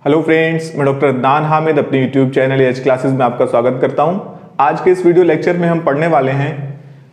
Hello friends, मैं doctor Adnan Hamid अपने YouTube channel H classes में आपका स्वागत करता हूं। आज के इस वीडियो लेक्चर में हम पढ़ने वाले हैं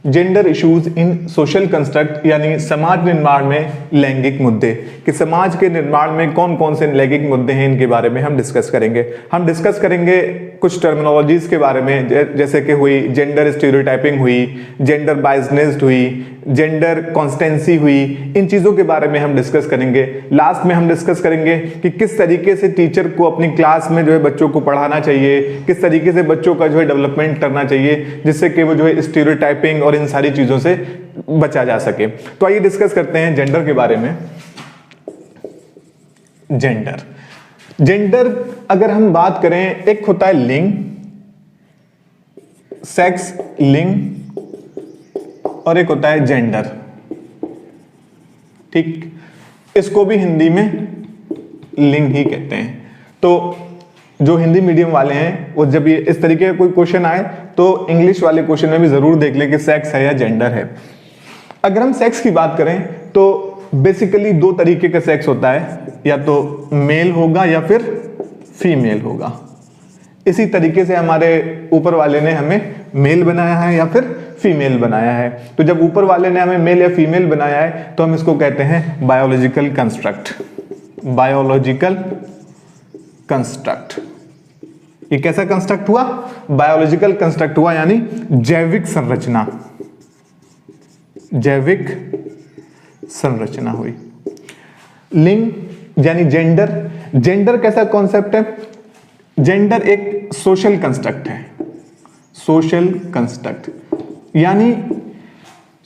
gender issues in social construct, यानी समाज निर्माण में लैंगिक मुद्दे। कि समाज के निर्माण में कौन कौन से लैंगिक मुद्दे हैं, इनके बारे में हम डिस्कस करेंगे। हम डिस्कस करेंगे कुछ टर्मिनोलॉजीज के बारे में, जैसे कि हुई जेंडर स्टीरियोटाइपिंग, हुई जेंडर बायसनेस्ड, हुई जेंडर कॉन्स्टेंसी हुई। इन चीजों के बारे में हम डिस्कस करेंगे। लास्ट में हम डिस्कस करेंगे कि किस तरीके से टीचर को अपनी क्लास में जो है बच्चों को पढ़ाना चाहिए, किस तरीके से बच्चों का जो है डेवलपमेंट करना चाहिए, जिससे कि वो जो है स्टीरियोटाइपिंग और इन सारी चीजों से बचा जा सके। तो आइए डिस्कस करते हैं जेंडर के बारे में। जेंडर अगर हम बात करें, एक होता है लिंग, सेक्स, लिंग, और एक होता है जेंडर। ठीक, इसको भी हिंदी में लिंग ही कहते हैं। तो जो हिंदी मीडियम वाले हैं वो जब ये इस तरीके का कोई क्वेश्चन आए तो इंग्लिश वाले क्वेश्चन में भी जरूर देख ले कि सेक्स है या जेंडर है। अगर हम सेक्स की बात करें तो बेसिकली दो तरीके का सेक्स होता है, या तो मेल होगा या फिर फीमेल होगा। इसी तरीके से हमारे ऊपर वाले ने हमें मेल बनाया है या फिर फीमेल बनाया है। तो जब ऊपर वाले ने हमें मेल या फीमेल बनाया है तो हम इसको कहते हैं बायोलॉजिकल कंस्ट्रक्ट। बायोलॉजिकल कंस्ट्रक्ट, ये कैसा कंस्ट्रक्ट हुआ? बायोलॉजिकल कंस्ट्रक्ट हुआ, यानी जैविक संरचना, जैविक संरचना हुई। लिंग यानी जेंडर, जेंडर कैसा कॉन्सेप्ट है? जेंडर एक सोशल कंस्ट्रक्ट है। सोशल कंस्ट्रक्ट यानी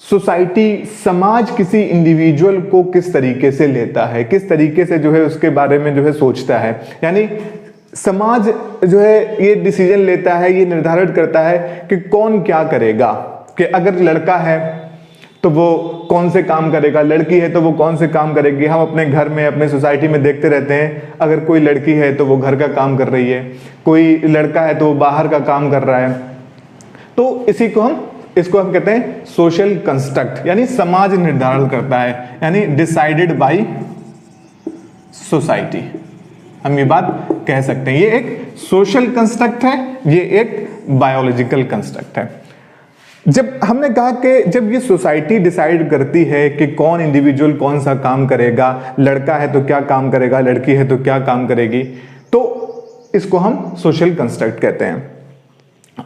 सोसाइटी, समाज किसी इंडिविजुअल को किस तरीके से लेता है, किस तरीके से जो है उसके बारे में जो है सोचता है। यानी समाज जो है ये डिसीजन लेता है, ये निर्धारित करता है कि कौन क्या करेगा। कि अगर लड़का है तो वो कौन से काम करेगा, लड़की है तो वो कौन से काम करेगी। हम अपने घर में, अपने सोसाइटी में देखते रहते हैं, अगर कोई लड़की है तो वो घर का काम कर रही है, कोई लड़का है तो वो बाहर का काम कर रहा है। तो इसको हम कहते हैं सोशल कंस्ट्रक्ट, यानी समाज निर्धारण करता है, यानी डिसाइडेड बाय सोसाइटी। हम ये बात कह सकते हैं, ये एक सोशल कंस्ट्रक्ट है, ये एक बायोलॉजिकल कंस्ट्रक्ट है। जब हमने कहा कि जब ये सोसाइटी डिसाइड करती है कि कौन इंडिविजुअल कौन सा काम करेगा, लड़का है तो क्या काम करेगा, लड़की है तो क्या काम करेगी, तो इसको हम सोशल कंस्ट्रक्ट कहते हैं।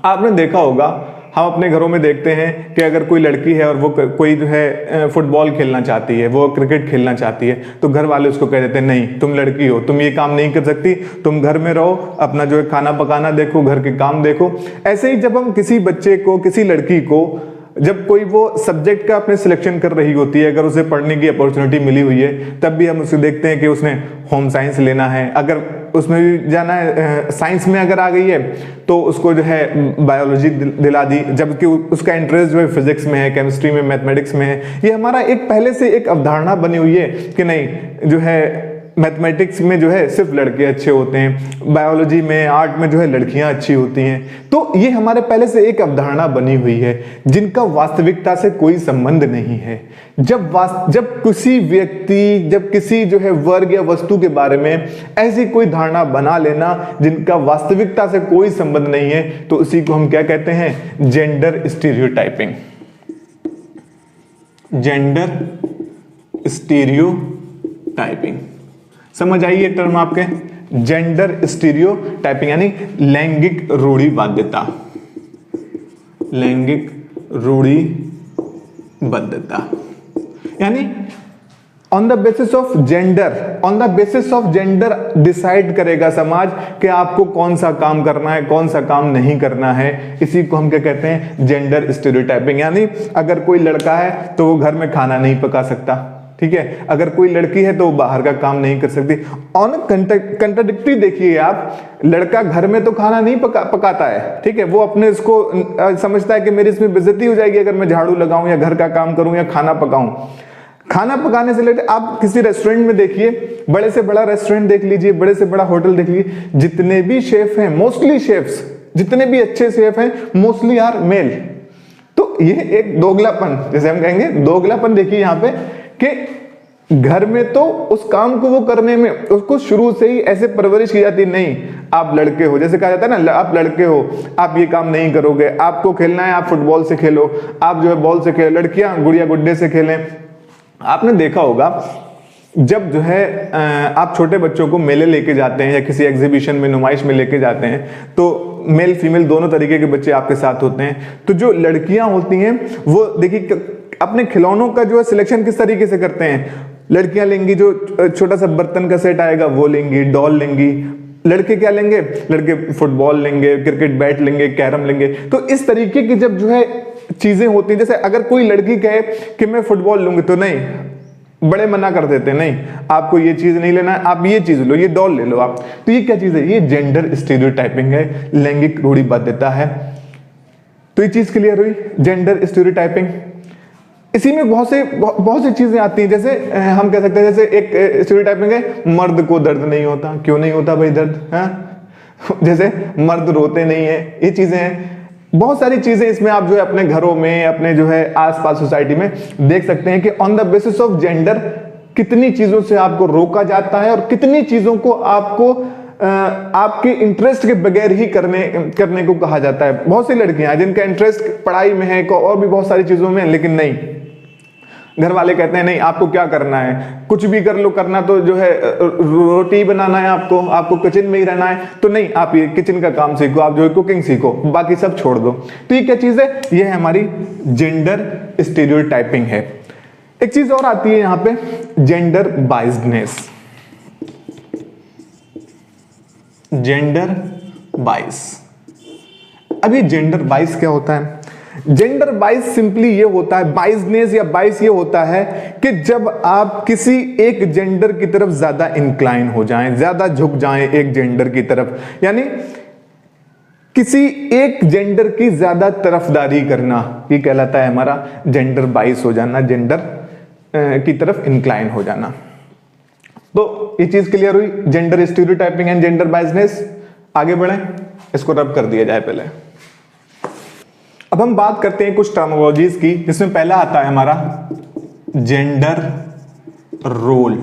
आपने देखा होगा, हम अपने घरों में देखते हैं कि अगर कोई लड़की है और वो कोई जो है फुटबॉल खेलना चाहती है, वो क्रिकेट खेलना चाहती है, तो घर वाले उसको कह देते हैं नहीं, तुम लड़की हो, तुम ये काम नहीं कर सकती, तुम घर में रहो, अपना जो है खाना पकाना देखो, घर के काम देखो। ऐसे ही जब हम किसी बच्चे को, किसी लड़की को, जब कोई वो सब्जेक्ट का अपने सिलेक्शन कर रही होती है, अगर उसे पढ़ने की अपॉर्चुनिटी मिली हुई है, तब भी हम उसे देखते हैं कि उसने होम साइंस लेना है, अगर उसमें भी जाना है, साइंस में अगर आ गई है तो उसको जो है बायोलॉजी दिला दी, जबकि उसका इंटरेस्ट जो है फिजिक्स में है, केमिस्ट्री में, मैथमेटिक्स में है। ये हमारा एक पहले से एक अवधारणा बनी हुई है कि नहीं, जो है मैथमेटिक्स में जो है सिर्फ लड़के अच्छे होते हैं, बायोलॉजी में, आर्ट में जो है लड़कियां अच्छी होती हैं। तो ये हमारे पहले से एक अवधारणा बनी हुई है जिनका वास्तविकता से कोई संबंध नहीं है। जब किसी व्यक्ति, जब किसी जो है वर्ग या वस्तु के बारे में ऐसी कोई धारणा बना लेना जिनका वास्तविकता से कोई संबंध नहीं है, तो उसी को हम क्या कहते हैं? Gender stereotyping. जेंडर स्टीरियोटाइपिंग, समझ आई ये टर्म आपके? जेंडर स्टीरियोटाइपिंग यानी लैंगिक रूढ़िवादिता, लैंगिक रूढ़िबद्धता, यानी on the basis of gender decide करेगा समाज कि आपको कौन सा काम करना है, कौन सा काम नहीं करना है। इसी को हम क्या कहते हैं? Gender stereotyping. यानी अगर कोई लड़का है तो वो घर में खाना नहीं पका सकता, ठीक है, अगर कोई लड़की है तो वो बाहर का काम नहीं कर सकती। ऑन कंट्राडिक्टरी देखिए आप, लड़का घर में तो खाना नहीं पकाता है, ठीक है, वो अपने इसको समझता है कि मेरी इसमें बेइज्जती हो जाएगी अगर मैं झाड़ू लगाऊं या घर का काम करूं या खाना पकाऊं। खाना पकाने से लेकर आप किसी रेस्टोरेंट में देखिए, बड़े से बड़ा रेस्टोरेंट देख लीजिए, बड़े से बड़ा होटल देख लीजिए, जितने भी शेफ हैं, मोस्टली शेफ्स, जितने भी अच्छे शेफ हैं, मोस्टली आर मेल। तो ये एक दोगलापन, जैसे हम कहेंगे दोगलापन, देखिए यहाँ पे कि घर में तो उस काम को वो करने में उसको शुरू से ही ऐसे परवरिश की जाती, नहीं आप लड़के हो, जैसे कहा जाता है ना, आप लड़के हो, आप ये काम नहीं करोगे, आपको खेलना है आप फुटबॉल से खेलो, आप जो है बॉल से खेलो, लड़कियां गुड़िया गुड्डे से खेलें। आपने देखा होगा जब जो है आप छोटे बच्चों को मेले लेके जाते हैं या किसी एग्जीबिशन में, नुमाइश में लेके जाते हैं, तो मेल फीमेल दोनों तरीके के बच्चे आपके साथ होते हैं। तो जो लड़कियां होती हैं वो देखिए अपने खिलौनों का जो है सिलेक्शन किस तरीके से करते हैं। लड़कियां लेंगी जो छोटा सा बर्तन का सेट आएगा वो लेंगी, डॉल लेंगी। लड़के क्या लेंगे, लड़के फुटबॉल लेंगे, क्रिकेट बैट लेंगे, कैरम लेंगे। तो इस तरीके की जब जो है चीजें होती हैं, जैसे अगर कोई लड़की कहे कि मैं फुटबॉल लूंगी तो नहीं, बड़े मना कर देते हैं, नहीं आपको ये चीज नहीं लेना है, आप ये चीज लो, ये डॉल ले लो आप। तो ये क्या चीज है, ये जेंडर स्टीरियोटाइपिंग है, लैंगिक रूढ़िबद्धता है। तो ये चीज क्लियर हुई, जेंडर स्टीरियोटाइपिंग। इसी में बहुत सी चीजें आती हैं, जैसे हम कह सकते हैं, जैसे एक स्टीरियोटाइपिंग है, मर्द को दर्द नहीं होता। क्यों नहीं होता भाई दर्द, हाँ जैसे मर्द रोते नहीं है, ये चीजें हैं। बहुत सारी चीजें इसमें आप जो है अपने घरों में, अपने जो है आसपास सोसाइटी में देख सकते हैं कि on the basis of gender कितनी चीजों से आपको रोका जाता है और कितनी चीजों को आपको आपके इंटरेस्ट के बगैर ही करने को कहा जाता है। बहुत सी लड़कियां हैं जिनका इंटरेस्ट पढ़ाई में है और भी बहुत सारी चीजों में, लेकिन नहीं, घर वाले कहते हैं नहीं आपको क्या करना है, कुछ भी कर लो, करना तो जो है रोटी बनाना है, आपको किचन में ही रहना है, तो नहीं आप ये किचन का काम सीखो, आप जो है कुकिंग सीखो, बाकी सब छोड़ दो। तो ये क्या चीज है, ये है हमारी जेंडर स्टीरियोटाइपिंग है। एक चीज और आती है यहां पे, जेंडर बाइस्डनेस। जेंडर बाइस। अब ये जेंडर बाइस क्या होता है? जेंडर बाइस सिंपली ये होता है, बाइसनेस या बाइस ये होता है कि जब आप किसी एक जेंडर की तरफ ज्यादा इंक्लाइन हो जाएं, ज्यादा झुक जाएं एक जेंडर की तरफ, यानी किसी एक जेंडर की ज्यादा तरफदारी करना, ये कहलाता है हमारा जेंडर बाइस हो जाना, जेंडर की तरफ इंक्लाइन हो जाना। तो ये चीज क्लियर हुई, जेंडर स्टीरियोटाइपिंग एंड जेंडर बाइसनेस। आगे बढ़े, इसको रब कर दिया जाए पहले। अब हम बात करते हैं कुछ टर्मिनोलॉजीज की, जिसमें पहला आता है हमारा जेंडर रोल,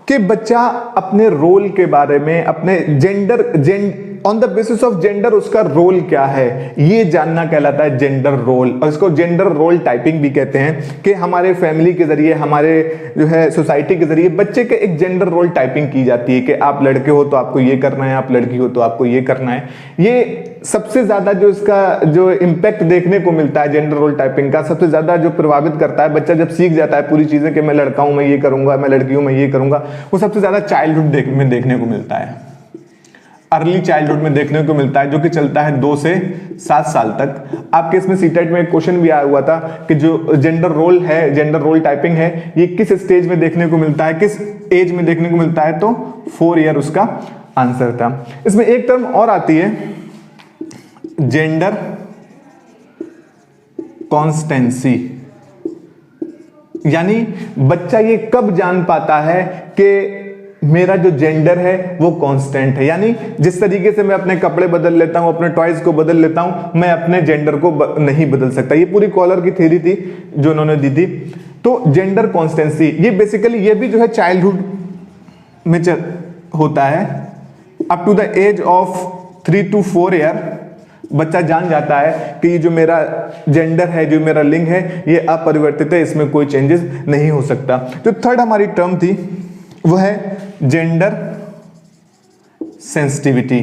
कि बच्चा अपने रोल के बारे में, अपने on the basis of gender उसका रोल क्या है ये जानना कहलाता है जेंडर रोल। और इसको जेंडर रोल टाइपिंग भी कहते हैं, कि हमारे फैमिली के जरिए, हमारे जो है सोसाइटी के जरिए बच्चे के एक जेंडर रोल टाइपिंग की जाती है कि आप लड़के हो तो आपको ये करना है, आप लड़की हो तो आपको ये करना है। ये सबसे ज्यादा जो इसका जो इम्पैक्ट देखने को मिलता है जेंडर रोल टाइपिंग का, सबसे ज्यादा जो प्रभावित करता है, बच्चा जब सीख जाता है पूरी चीजें कि मैं लड़का हूं मैं ये करूंगा, मैं लड़की हूं मैं ये करूंगा, वो सबसे ज्यादा चाइल्डहुड में देखने को मिलता है, अर्ली चाइल्डहुड में देखने को मिलता है, जो कि चलता है 2 से 7 साल तक। आपके इसमें सीटेट में एक क्वेश्चन भी आया हुआ था कि जो जेंडर रोल है, जेंडर रोल टाइपिंग है, ये किस स्टेज में देखने को मिलता है, किस एज में देखने को मिलता है, तो 4 ईयर उसका आंसर था। इसमें एक टर्म और आती है, जेंडर कॉन्स्टेंसी, यानी बच्चा ये कब जान पाता है कि मेरा जो जेंडर है वो कांस्टेंट है, यानी जिस तरीके से मैं अपने कपड़े बदल लेता हूं, अपने टॉयज को बदल लेता हूं, मैं अपने जेंडर को नहीं बदल सकता। ये पूरी कॉलर की थ्योरी थी जो उन्होंने दी थी। तो जेंडर कॉन्स्टेंसी ये बेसिकली ये भी जो है चाइल्डहुड में होता है, up to the age of 3 to 4 year बच्चा जान जाता है कि ये जो मेरा जेंडर है, जो मेरा लिंग है, ये अपरिवर्तित है, इसमें कोई चेंजेस नहीं हो सकता। तो थर्ड हमारी टर्म थी वो है जेंडर सेंसिटिविटी।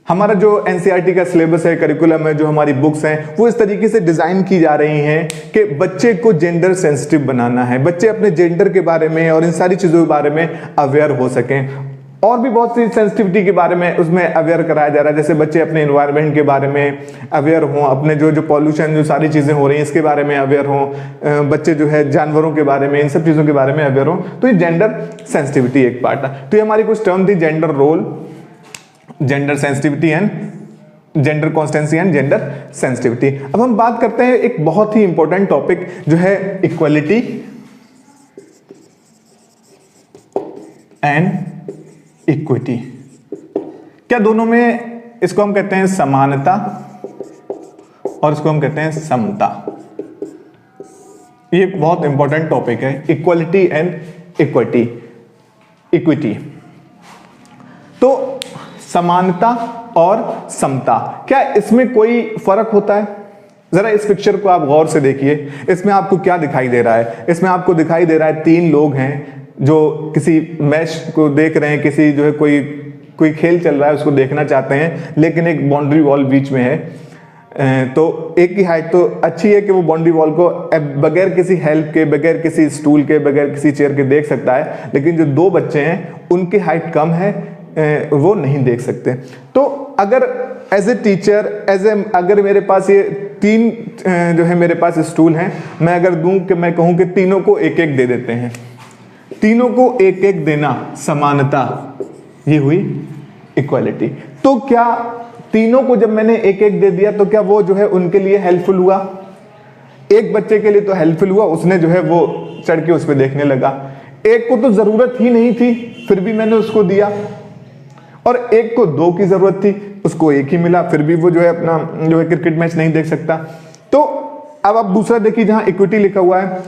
हमारा जो एनसीईआरटी का सिलेबस है, करिकुलम है, जो हमारी बुक्स हैं, वो इस तरीके से डिजाइन की जा रही हैं कि बच्चे को जेंडर सेंसिटिव बनाना है, बच्चे अपने जेंडर के बारे में और इन सारी चीजों के बारे में अवेयर हो सकें। और भी बहुत सी सेंसिटिविटी के बारे में उसमें अवेयर कराया जा रहा है, जैसे बच्चे अपने एनवायरनमेंट के बारे में अवेयर हों, अपने जो पॉल्यूशन जो सारी चीज़ें हो रही हैं इसके बारे में अवेयर हों, बच्चे जो है जानवरों के बारे में, इन सब चीज़ों के बारे में अवेयर हों। तो ये जेंडर सेंसिटिविटी एक पार्ट है। तो ये हमारी कुछ टर्म थी, gender role, gender sensitivity and gender constancy and gender sensitivity. अब हम बात करते हैं एक बहुत ही इंपॉर्टेंट टॉपिक जो है इक्वलिटी एंड इक्विटी। क्या दोनों में, इसको हम कहते हैं समानता और इसको हम कहते हैं समता। ये बहुत इंपॉर्टेंट टॉपिक है, इक्वलिटी एंड इक्विटी। तो समानता और समता, क्या इसमें कोई फर्क होता है? जरा इस पिक्चर को आप गौर से देखिए, इसमें आपको क्या दिखाई दे रहा है? इसमें आपको दिखाई दे रहा है 3 लोग हैं जो किसी मैच को देख रहे हैं, किसी जो है कोई खेल चल रहा है उसको देखना चाहते हैं, लेकिन एक बाउंड्री वॉल बीच में है। तो एक की हाइट तो अच्छी है कि वो बाउंड्री वॉल को बगैर किसी हेल्प के, बगैर किसी स्टूल के, बगैर किसी चेयर के देख सकता है, लेकिन जो 2 बच्चे हैं उनकी हाइट कम है, वो नहीं देख सकते। तो अगर एज ए टीचर, अगर मेरे पास ये 3 जो है मेरे पास स्टूल हैं, मैं अगर दूं कि मैं कहूं कि तीनों को एक एक दे देते हैं, तीनों को एक एक देना समानता, ये हुई इक्वालिटी। तो क्या तीनों को जब मैंने एक एक दे दिया तो क्या वो जो है उनके लिए हेल्पफुल हुआ? एक बच्चे के लिए तो हेल्पफुल हुआ, उसने जो है वो चढ़ के उस पर देखने लगा। एक को तो जरूरत ही नहीं थी फिर भी मैंने उसको दिया, और एक को 2 की जरूरत थी, उसको 1 ही मिला, फिर भी वो जो है अपना जो है क्रिकेट मैच नहीं देख सकता। तो अब आप दूसरा देखिए जहां इक्विटी लिखा हुआ है,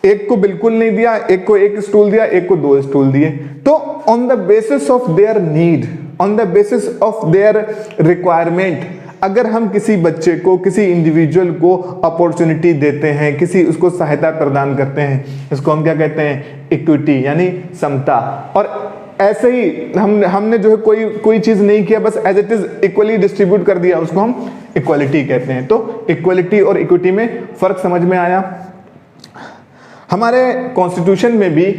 एक को बिल्कुल नहीं दिया, एक को 1 स्टूल दिया, एक को 2 स्टूल दिए। तो on the basis of their need, on the basis of their requirement, अगर हम किसी बच्चे को, किसी इंडिविजुअल को अपॉर्चुनिटी देते हैं, किसी उसको सहायता प्रदान करते हैं, इसको हम क्या कहते हैं? इक्विटी, यानी समता। और ऐसे ही हमने जो है कोई चीज नहीं किया, बस as it is equally distribute कर दिया, उसको हम इक्वालिटी कहते हैं। तो इक्वालिटी और इक्विटी में फर्क समझ में आया। हमारे कॉन्स्टिट्यूशन में भी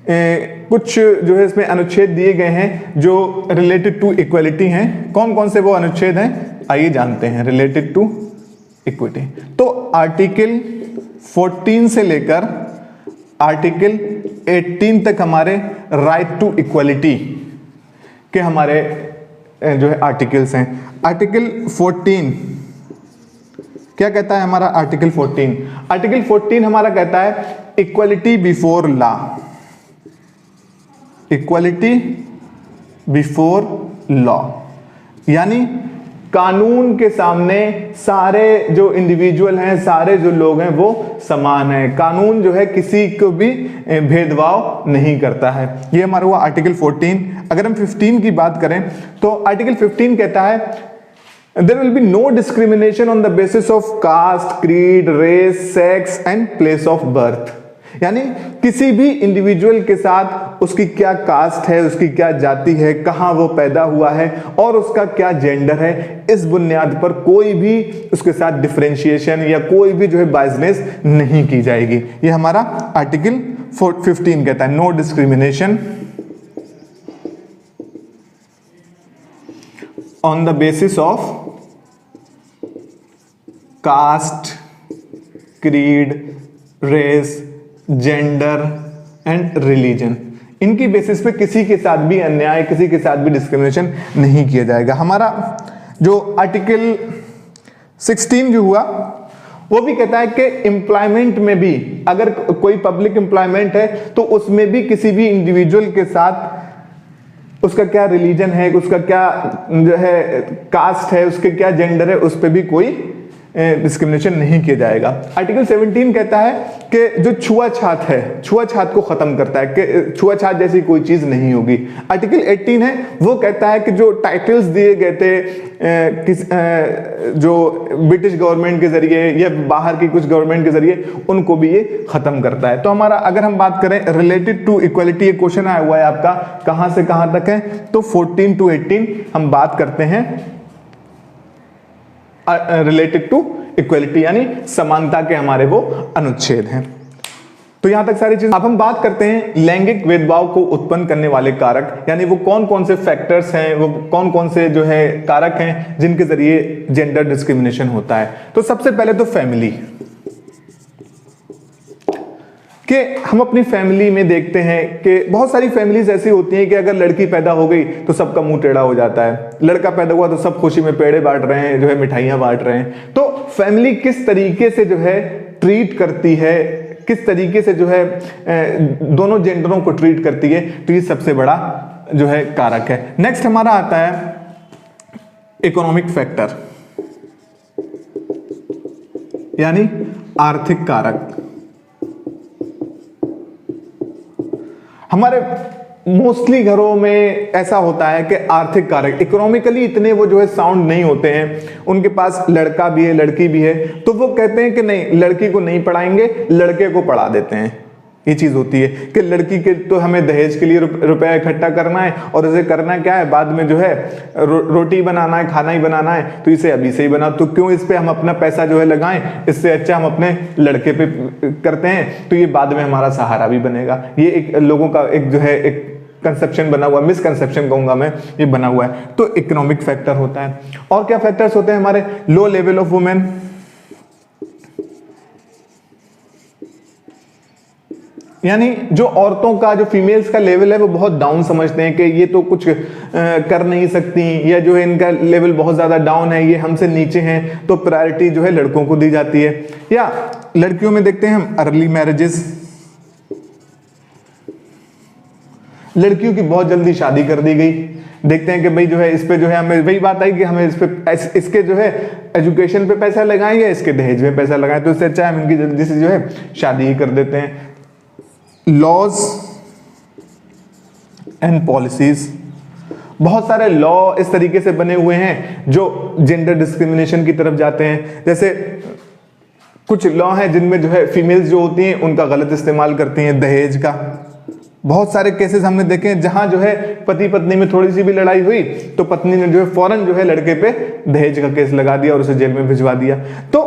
कुछ जो है इसमें अनुच्छेद दिए गए हैं जो रिलेटेड टू इक्वालिटी हैं। कौन कौन से वो अनुच्छेद हैं, आइए जानते हैं। रिलेटेड टू इक्विटी, तो आर्टिकल 14 से लेकर आर्टिकल 18 तक हमारे राइट टू इक्वालिटी के हमारे जो है आर्टिकल्स हैं। आर्टिकल 14 क्या कहता है हमारा? आर्टिकल 14 हमारा कहता है equality before law, equality before law, यानी कानून के सामने सारे जो इंडिविजुअल हैं, सारे जो लोग हैं वो समान हैं। कानून जो है किसी को भी भेदभाव नहीं करता है। ये हमारा हुआ आर्टिकल 14। अगर हम 15 की बात करें तो आर्टिकल 15 कहता है there will be no discrimination on the basis of caste, creed, race, sex and place of birth, यानी किसी भी इंडिविजुअल के साथ उसकी क्या कास्ट है, उसकी क्या जाति है, कहां वो पैदा हुआ है और उसका क्या जेंडर है, इस बुनियाद पर कोई भी उसके साथ डिफरेंशिएशन या कोई भी जो है बायसनेस नहीं की जाएगी। ये हमारा आर्टिकल 15 कहता है, no discrimination on the basis of caste, creed, race, gender and religion, इनकी बेसिस पे किसी के साथ भी अन्याय, किसी के साथ भी डिस्क्रिमिनेशन नहीं किया जाएगा। हमारा जो आर्टिकल 16 जो हुआ वो भी कहता है कि एम्प्लॉयमेंट में भी, अगर कोई पब्लिक एम्प्लॉयमेंट है तो उसमें भी किसी भी इंडिविजुअल के साथ उसका क्या रिलीजन है, उसका क्या जो है कास्ट है, उसके क्या जेंडर है, उस पर भी कोई डिस्क्रिमिनेशन नहीं किया जाएगा। आर्टिकल 17 कहता है कि जो छुआछात है, छुआछात को खत्म करता है, कि छुआछात जैसी कोई चीज नहीं होगी। आर्टिकल 18 है वो कहता है कि जो टाइटल्स दिए गए थे जो ब्रिटिश गवर्नमेंट के जरिए या बाहर की कुछ गवर्नमेंट के जरिए, उनको भी ये खत्म करता है। तो हमारा अगर हम बात करें रिलेटेड टू इक्वालिटी, ये क्वेश्चन आया हुआ है आपका, कहां से कहां तक है? तो 14 to 18 हम बात करते हैं रिलेटेड टू इक्वालिटी, यानी समानता के हमारे वो अनुच्छेद हैं। तो यहां तक सारी चीज। अब हम बात करते हैं लैंगिक भेदभाव को उत्पन्न करने वाले कारक, यानी वो कौन कौन से फैक्टर्स हैं, वो कौन कौन से जो है कारक हैं जिनके जरिए जेंडर डिस्क्रिमिनेशन होता है। तो सबसे पहले तो फैमिली, कि हम अपनी फैमिली में देखते हैं कि बहुत सारी फैमिलीज ऐसी होती हैं कि अगर लड़की पैदा हो गई तो सबका मुंह टेढ़ा हो जाता है, लड़का पैदा हुआ तो सब खुशी में पेड़े बांट रहे हैं, जो है मिठाइयां बांट रहे हैं। तो फैमिली किस तरीके से जो है ट्रीट करती है, किस तरीके से जो है दोनों जेंडरों को ट्रीट करती है, तो ये सबसे बड़ा जो है कारक है। नेक्स्ट हमारा आता है इकोनॉमिक फैक्टर, यानी आर्थिक कारक। हमारे मोस्टली घरों में ऐसा होता है कि आर्थिक कारक इकोनॉमिकली इतने वो जो है साउंड नहीं होते हैं, उनके पास लड़का भी है लड़की भी है, तो वो कहते हैं कि नहीं लड़की को नहीं पढ़ाएंगे, लड़के को पढ़ा देते हैं। ये चीज होती है कि लड़की के तो हमें दहेज के लिए रुपया इकट्ठा करना है, और इसे करना क्या है, बाद में जो है रोटी बनाना है, खाना ही बनाना है, तो इसे अभी से ही बना, तो क्यों इस पे हम अपना पैसा जो है लगाएं, इससे अच्छा हम अपने लड़के पे करते हैं, तो ये बाद में हमारा सहारा भी बनेगा। ये एक लोगों का एक जो है एक कंसेप्शन बना हुआ, मिसकंसेप्शन कहूंगा मैं, ये बना हुआ है। तो इकोनॉमिक फैक्टर होता है। और क्या फैक्टर्स होते हैं हमारे, लो लेवल ऑफ वुमेन, यानी जो औरतों का, जो फीमेल्स का लेवल है वो बहुत डाउन समझते हैं कि ये तो कुछ कर नहीं सकती, या जो है इनका लेवल बहुत ज्यादा डाउन है, ये हमसे नीचे हैं, तो प्रायोरिटी जो है लड़कों को दी जाती है। या लड़कियों में देखते हैं हम अर्ली मैरिजेस, लड़कियों की बहुत जल्दी शादी कर दी गई। देखते हैं कि भाई जो है इस पे जो है हमें वही बात आई कि हमें इस पे इसके जो है एजुकेशन पे पैसा लगाएं या इसके दहेज में पैसा लगाएं, तो इससे अच्छा हम इनकी जल्दी से जो है शादी ही कर देते हैं। लॉज एंड पॉलिसीज, बहुत सारे लॉ इस तरीके से बने हुए हैं जो जेंडर डिस्क्रिमिनेशन की तरफ जाते हैं। जैसे कुछ लॉ हैं जिनमें जो है फीमेल्स जो होती हैं उनका गलत इस्तेमाल करती हैं दहेज का। बहुत सारे केसेस हमने देखे हैं जहां जो है पति पत्नी में थोड़ी सी भी लड़ाई हुई तो पत्नी ने जो है फौरन जो है लड़के पे दहेज का केस लगा दिया और उसे जेल में भिजवा दिया। तो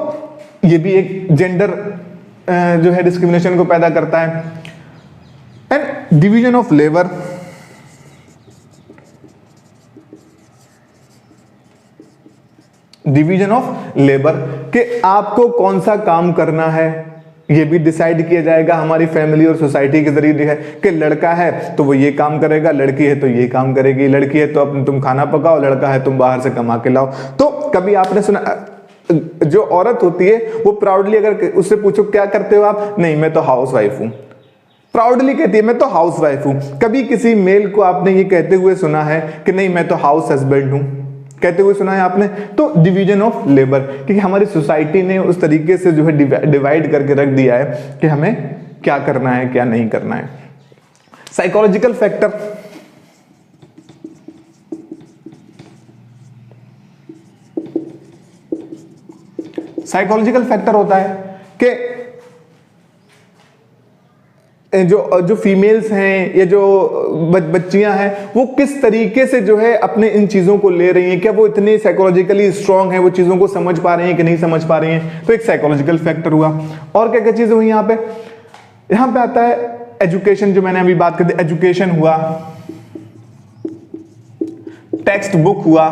ये भी एक जेंडर जो है डिस्क्रिमिनेशन को पैदा करता है। And division of labour, division of labour कि आपको कौन सा काम करना है ये भी डिसाइड किया जाएगा हमारी फैमिली और सोसाइटी के जरिए है कि लड़का है तो वो ये काम करेगा, लड़की है तो ये काम करेगी, लड़की है तो अपने तुम खाना पकाओ, लड़का है तुम बाहर से कमा के लाओ। तो कभी आपने सुना जो औरत होती है वो प्राउडली अगर उससे पूछो क्या करते हो आप, नहीं मैं तो हाउस वाइफ हूं, प्राउडली कहती है मैं तो हाउस वाइफ हूं। कभी किसी मेल को आपने ये कहते हुए सुना है कि नहीं मैं तो हाउस हस्बैंड हूं, कहते हुए सुना है आपने? तो डिवीजन ऑफ लेबर, क्योंकि हमारी सोसाइटी ने उस तरीके से जो है डिवाइड करके रख दिया है कि हमें क्या करना है क्या नहीं करना है। साइकोलॉजिकल फैक्टर, साइकोलॉजिकल फैक्टर होता है कि जो फीमेल्स हैं या जो बच्चियां हैं वो किस तरीके से जो है अपने इन चीजों को ले रही हैं, क्या वो इतनी साइकोलॉजिकली स्ट्रांग है, वो चीजों को समझ पा रही हैं कि नहीं समझ पा रही हैं। तो एक साइकोलॉजिकल फैक्टर हुआ। और क्या क्या चीजें हुई यहाँ पे आता है एजुकेशन, जो मैंने अभी बात कर दी, एजुकेशन हुआ, टेक्स्ट बुक हुआ,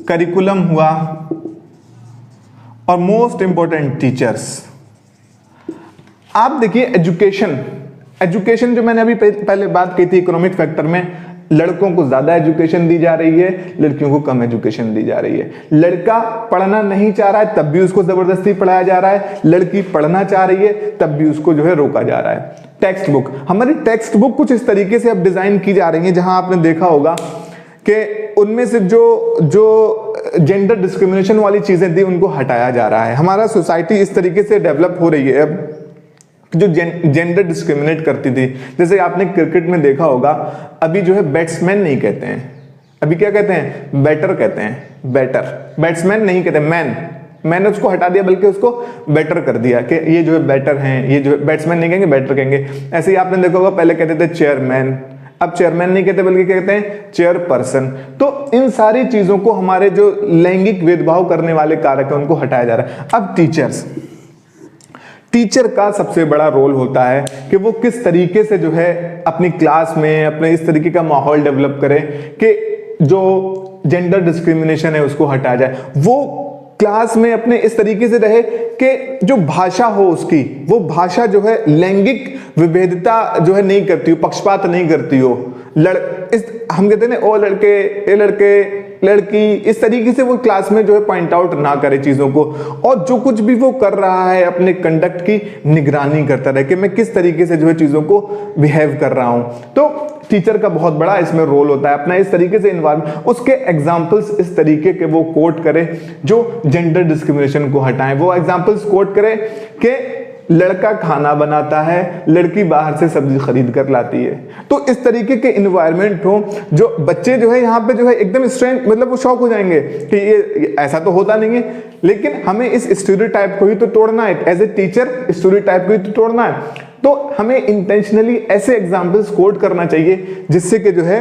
करिकुलम हुआ, और मोस्ट इंपॉर्टेंट टीचर्स। आप देखिए एजुकेशन जो मैंने अभी पहले बात की थी इकोनॉमिक फैक्टर में, लड़कों को ज्यादा एजुकेशन दी जा रही है, लड़कियों को कम एजुकेशन दी जा रही है। लड़का पढ़ना नहीं चाह रहा है तब भी उसको जबरदस्ती पढ़ाया जा रहा है, लड़की पढ़ना चाह रही है तब भी उसको जो है रोका जा रहा है। टेक्स्ट बुक, हमारी टेक्स्ट बुक कुछ इस तरीके से अब डिजाइन की जा रही है जहां आपने देखा होगा कि उनमें से जो जेंडर डिस्क्रिमिनेशन वाली चीजें थी उनको हटाया जा रहा है। हमारा सोसाइटी इस तरीके से डेवलप हो रही है अब जो जेंडर डिस्क्रिमिनेट करती थी। जैसे आपने क्रिकेट में देखा होगा अभी जो है बैट्समैन नहीं कहते हैं, अभी क्या कहते हैं, बैटर कहते हैं। बैटर, बैट्समैन नहीं कहते, मैंने उसको हटा दिया बल्कि उसको बैटर कर दिया कि ये जो है बैटर हैं, ये जो है बैट्समैन नहीं कहेंगे बैटर कहेंगे। ऐसे ही आपने देखा होगा पहले कहते थे चेयरमैन, अब चेयरमैन नहीं कहते बल्कि कहते हैं चेयरपर्सन। तो इन सारी चीजों को हमारे जो लैंगिक भेदभाव करने वाले कारक है उनको हटाया जा रहा है। अब टीचर का सबसे बड़ा रोल होता है कि वो किस तरीके से जो है अपनी क्लास में अपने इस तरीके का माहौल डेवलप करे कि जो जेंडर डिस्क्रिमिनेशन है उसको हटाया जाए। वो क्लास में अपने इस तरीके से रहे कि जो भाषा हो उसकी, वो भाषा जो है लैंगिक विभेदता जो है नहीं करती हो, पक्षपात नहीं करती हो। हम कहते हैं ना ओ लड़के ए लड़के लड़की, इस तरीके से वो क्लास में जो है पॉइंट आउट ना करे चीजों को, और जो कुछ भी वो कर रहा है अपने कंडक्ट की निगरानी करता रहे कि मैं किस तरीके से जो है चीजों को बिहेव कर रहा हूं। तो टीचर का बहुत बड़ा इसमें रोल होता है अपना इस तरीके से इन्वायरमेंट, उसके एग्जाम्पल्स इस तरीके के वो कोट करे जो जेंडर डिस्क्रिमिनेशन को हटाएं। वो एग्जाम्पल्स कोट करे कि लड़का खाना बनाता है, लड़की बाहर से सब्जी खरीद कर लाती है। तो इस तरीके के इन्वायरमेंट हो जो बच्चे जो है यहाँ पे जो है एकदम स्ट्रेंथ, मतलब वो शॉक हो जाएंगे कि ये ऐसा तो होता नहीं है। लेकिन हमें इस स्टीरियोटाइप को ही तो तोड़ना है, एज ए टीचर स्टीरियोटाइप को ही तो तोड़ना है। तो हमें इंटेंशनली ऐसे एग्जाम्पल्स कोट करना चाहिए जिससे कि जो है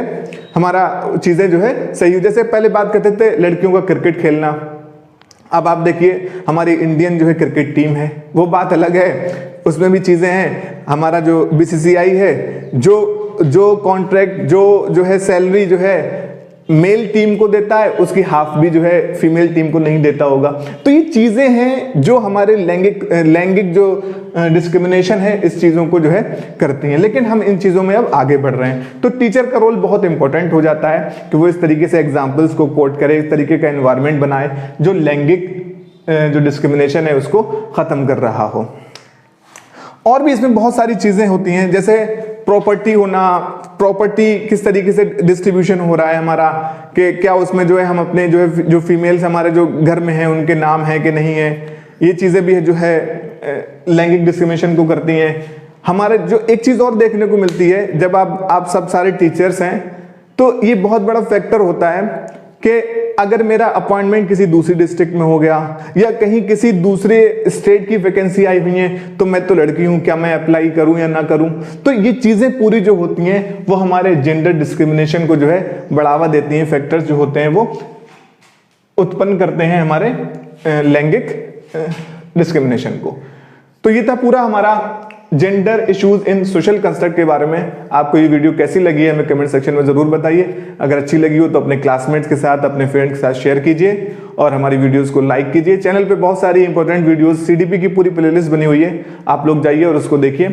हमारा चीजें जो है सही हो। जैसे पहले बात करते थे लड़कियों का क्रिकेट खेलना, अब आप देखिए हमारी इंडियन जो है क्रिकेट टीम है, वो बात अलग है, उसमें भी चीजें हैं। हमारा जो बीसीसीआई है, जो कॉन्ट्रैक्ट जो है सैलरी जो है मेल टीम को देता है, उसकी हाफ भी जो है फीमेल टीम को नहीं देता होगा। तो ये चीजें हैं जो हमारे लैंगिक जो डिस्क्रिमिनेशन है इस चीजों को जो है करती हैं। लेकिन हम इन चीजों में अब आगे बढ़ रहे हैं, तो टीचर का रोल बहुत इंपॉर्टेंट हो जाता है कि वो इस तरीके से एग्जाम्पल्स को कोट करे, इस तरीके का एनवायरमेंट बनाए जो लैंगिक जो डिस्क्रिमिनेशन है उसको खत्म कर रहा हो। और भी इसमें बहुत सारी चीजें होती हैं, जैसे प्रॉपर्टी होना, प्रॉपर्टी किस तरीके से डिस्ट्रीब्यूशन हो रहा है हमारा, कि क्या उसमें जो है हम अपने जो है जो फीमेल्स हमारे जो घर में हैं उनके नाम है कि नहीं है, ये चीजें भी है जो है लैंगिक डिस्क्रिमिनेशन को करती हैं। हमारे जो एक चीज और देखने को मिलती है, जब आप सब सारे टीचर्स हैं तो ये बहुत बड़ा फैक्टर होता है कि अगर मेरा अपॉइंटमेंट किसी दूसरी डिस्ट्रिक्ट में हो गया या कहीं किसी दूसरे स्टेट की वैकेंसी आई हुई है, तो मैं तो लड़की हूं, क्या मैं अप्लाई करूं या ना करूं। तो ये चीजें पूरी जो होती हैं वो हमारे जेंडर डिस्क्रिमिनेशन को जो है बढ़ावा देती हैं। फैक्टर्स जो होते हैं वो उत्पन्न करते हैं हमारे लैंगिक डिस्क्रिमिनेशन को। तो ये था पूरा हमारा gender issues in social construct के बारे में। आपको ये वीडियो कैसी लगी है हमें कमेंट सेक्शन में जरूर बताइए। अगर अच्छी लगी हो तो अपने क्लासमेट्स के साथ, अपने फ्रेंड्स के साथ शेयर कीजिए और हमारी वीडियोस को लाइक कीजिए। चैनल पे बहुत सारी इंपॉर्टेंट वीडियोस, सीडीपी की पूरी प्लेलिस्ट बनी हुई है, आप लोग जाइए और उसको देखिए।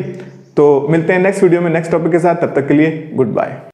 तो मिलते हैं नेक्स्ट वीडियो में नेक्स्ट टॉपिक के साथ, तब तक के लिए गुड बाय।